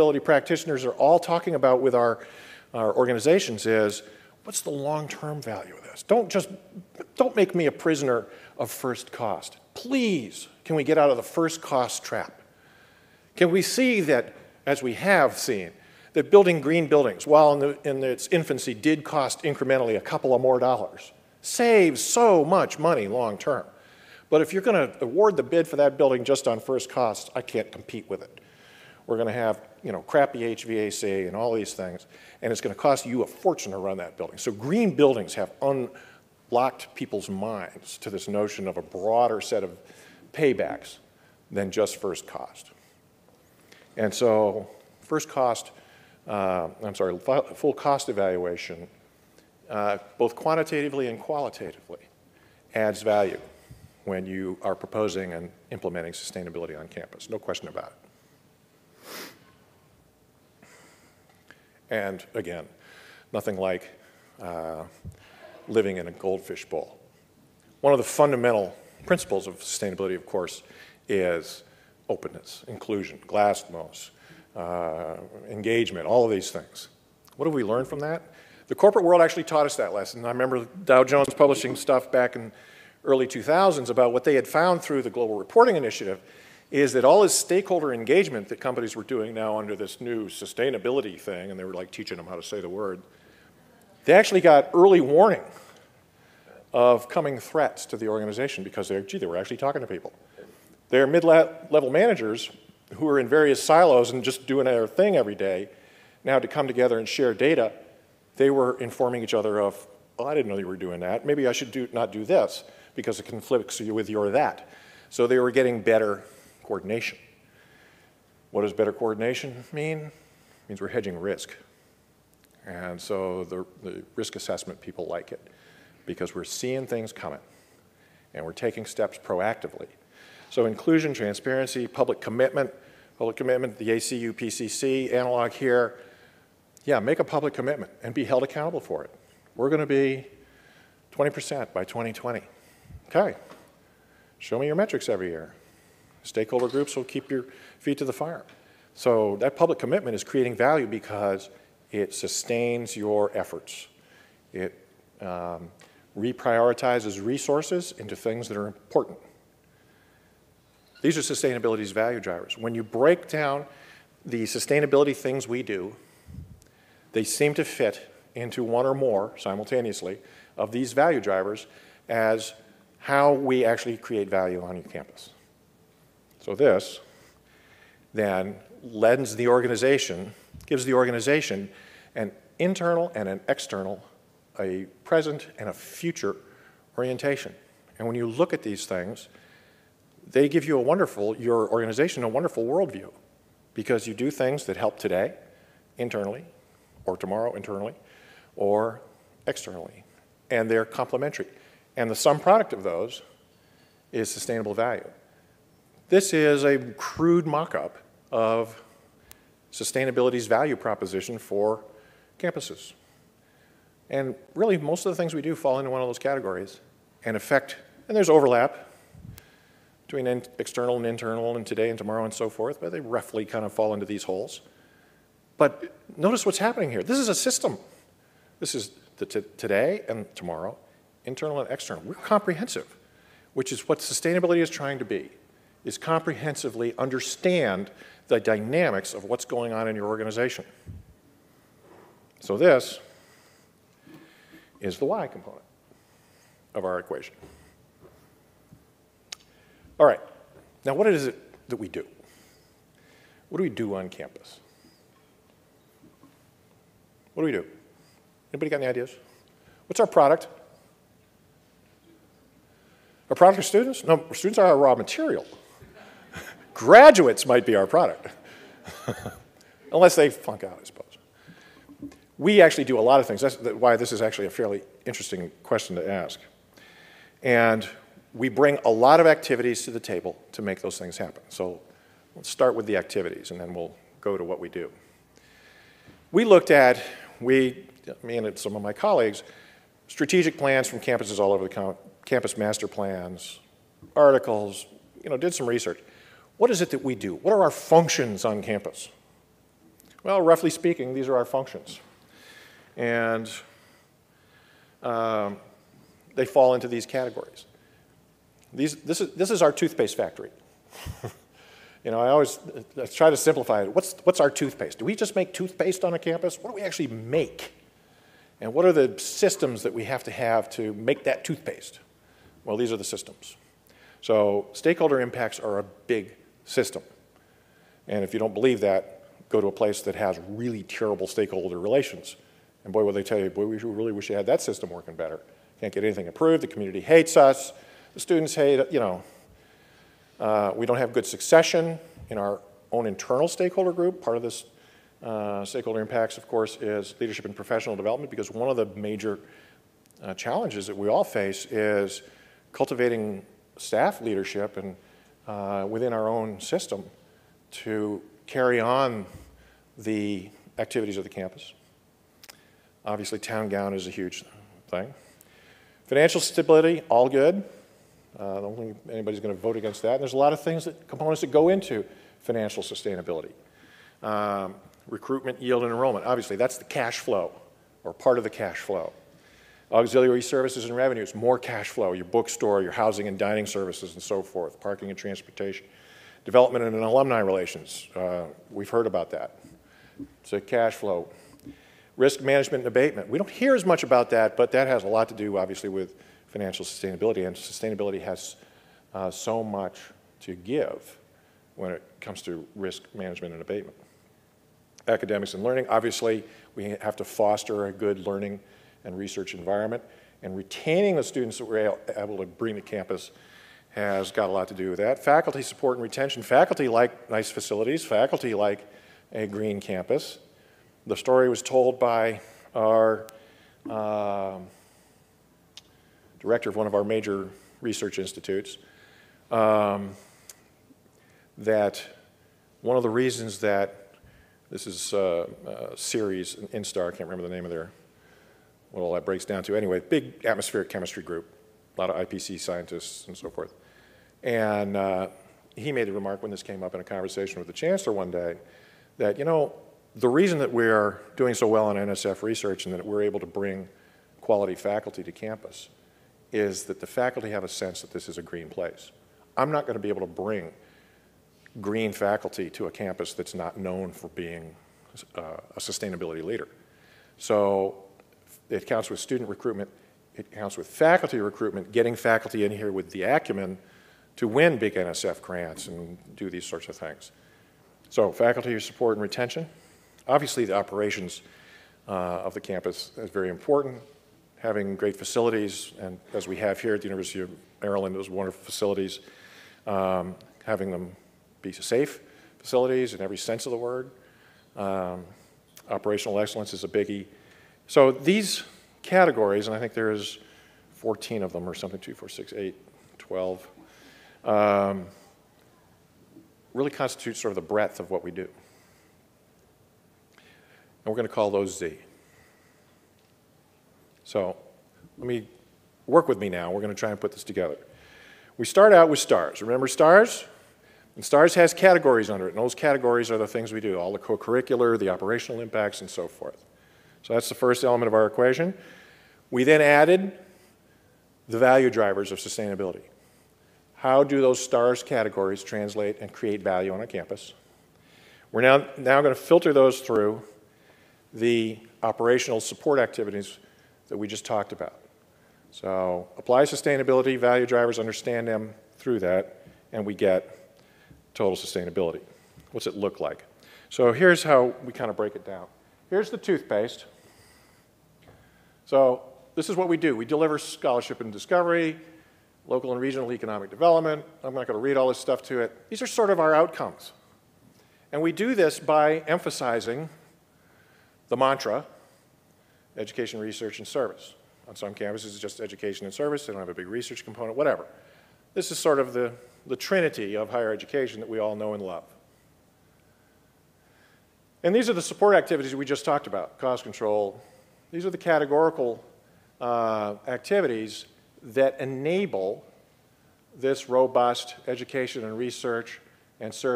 sustainability practitioners are all talking about with our organizations is, what's the long-term value of this? Don't make me a prisoner of first cost. Please, can we get out of the first cost trap? Can we see that, as we have seen, that building green buildings, while in its infancy did cost incrementally a couple of more dollars, saves so much money long term. But if you're going to award the bid for that building just on first cost, I can't compete with it. We're going to have, crappy HVAC and all these things, and it's going to cost you a fortune to run that building. So green buildings have unlocked people's minds to this notion of a broader set of paybacks than just first cost. And so full cost evaluation, both quantitatively and qualitatively, adds value when you are proposing and implementing sustainability on campus, no question about it. And again, nothing like living in a goldfish bowl. One of the fundamental principles of sustainability, of course, is openness, inclusion, glasnost, engagement, all of these things. What have we learned from that? The corporate world actually taught us that lesson. I remember Dow Jones publishing stuff back in early 2000s about what they had found through the Global Reporting Initiative is that all this stakeholder engagement that companies were doing now under this new sustainability thing, and they were like teaching them how to say the word, they actually got early warning of coming threats to the organization because they were actually talking to people. Their mid-level managers who were in various silos and just doing their thing every day, now to come together and share data, they were informing each other of, oh, I didn't know you were doing that. Maybe I should not do this because it conflicts with your that. So they were getting better coordination. What does better coordination mean? It means we're hedging risk. And so the risk assessment people like it because we're seeing things coming and we're taking steps proactively. So inclusion, transparency, public commitment, the ACU, PCC, analog here. Yeah, make a public commitment and be held accountable for it. We're going to be 20% by 2020. Okay, show me your metrics every year. Stakeholder groups will keep your feet to the fire. So that public commitment is creating value because it sustains your efforts. It reprioritizes resources into things that are important. These are sustainability's value drivers. When you break down the sustainability things we do, they seem to fit into one or more simultaneously of these value drivers as how we actually create value on your campus. So this then lends the organization, gives the organization an internal and an external, a present and a future orientation. And when you look at these things, they give you your organization a wonderful worldview because you do things that help today, internally, or tomorrow, internally, or externally. And they're complementary. And the sum product of those is sustainable value. This is a crude mock-up of sustainability's value proposition for campuses. And really, most of the things we do fall into one of those categories and there's overlap between external and internal and today and tomorrow and so forth, but they roughly kind of fall into these holes. But notice what's happening here. This is a system. This is today and tomorrow, internal and external. We're comprehensive, which is what sustainability is trying to be, is comprehensively understand the dynamics of what's going on in your organization. So this is the Y component of our equation. All right, now what is it that we do? What do we do on campus? What do we do? Anybody got any ideas? What's our product? Our product are students? No, students are our raw material. Graduates might be our product. Unless they flunk out, I suppose. We actually do a lot of things. That's why this is actually a fairly interesting question to ask. And we bring a lot of activities to the table to make those things happen. So let's start with the activities, and then we'll go to what we do. We looked at, me and some of my colleagues, strategic plans from campuses all over the campus master plans, articles, did some research. What is it that we do? What are our functions on campus? Well, roughly speaking, these are our functions. And they fall into these categories. This is our toothpaste factory. You know, I try to simplify it. What's our toothpaste? Do we just make toothpaste on a campus? What do we actually make? And what are the systems that we have to make that toothpaste? Well, these are the systems. So stakeholder impacts are a big system. And if you don't believe that, go to a place that has really terrible stakeholder relations. And boy, will they tell you, boy, we really wish you had that system working better. Can't get anything approved. The community hates us. The students hate, you know. We don't have good succession in our own internal stakeholder group. Part of this stakeholder impacts, of course, is leadership and professional development, because one of the major challenges that we all face is cultivating staff leadership and within our own system to carry on the activities of the campus. Obviously, town gown is a huge thing. Financial stability, all good. I don't think anybody's going to vote against that. And there's a lot of components that go into financial sustainability. Recruitment, yield, and enrollment. Obviously, that's the cash flow, or part of the cash flow. Auxiliary services and revenues, more cash flow, your bookstore, your housing and dining services, and so forth, parking and transportation. Development and alumni relations, we've heard about that. It's a cash flow. Risk management and abatement. We don't hear as much about that, but that has a lot to do, obviously, with financial sustainability, and sustainability has so much to give when it comes to risk management and abatement. Academics and learning, obviously, we have to foster a good learning and research environment, and retaining the students that we're able to bring to campus has got a lot to do with that. Faculty support and retention. Faculty like nice facilities. Faculty like a green campus. The story was told by our director of one of our major research institutes, that one of the reasons that this is a series, INSTAR, I can't remember the name of what all that breaks down to. Anyway, big atmospheric chemistry group, a lot of IPC scientists and so forth. And he made the remark when this came up in a conversation with the chancellor one day that, you know, the reason that we're doing so well on NSF research and that we're able to bring quality faculty to campus is that the faculty have a sense that this is a green place. I'm not going to be able to bring green faculty to a campus that's not known for being a sustainability leader. So it counts with student recruitment, it counts with faculty recruitment, getting faculty in here with the acumen to win big NSF grants and do these sorts of things. So faculty support and retention. Obviously the operations of the campus is very important. Having great facilities, and as we have here at the University of Maryland, those wonderful facilities, having them be safe facilities in every sense of the word. Operational excellence is a biggie. So these categories, and I think there's 14 of them or something, 2, 4, 6, 8, 12, really constitute sort of the breadth of what we do. And we're going to call those Z. So work with me now. We're going to try and put this together. We start out with STARS. Remember STARS? And STARS has categories under it, and those categories are the things we do, all the co-curricular, the operational impacts, and so forth. So that's the first element of our equation. We then added the value drivers of sustainability. How do those STARS categories translate and create value on a campus? We're now going to filter those through the operational support activities that we just talked about. So apply sustainability, value drivers, understand them through that, and we get total sustainability. What's it look like? So here's how we kind of break it down. Here's the toothpaste. So this is what we do. We deliver scholarship and discovery, local and regional economic development. I'm not going to read all this stuff to it. These are sort of our outcomes. And we do this by emphasizing the mantra, education, research, and service. On some campuses, it's just education and service. They don't have a big research component, whatever. This is sort of the trinity of higher education that we all know and love. And these are the support activities we just talked about, cost control. These are the categorical activities that enable this robust education and research and service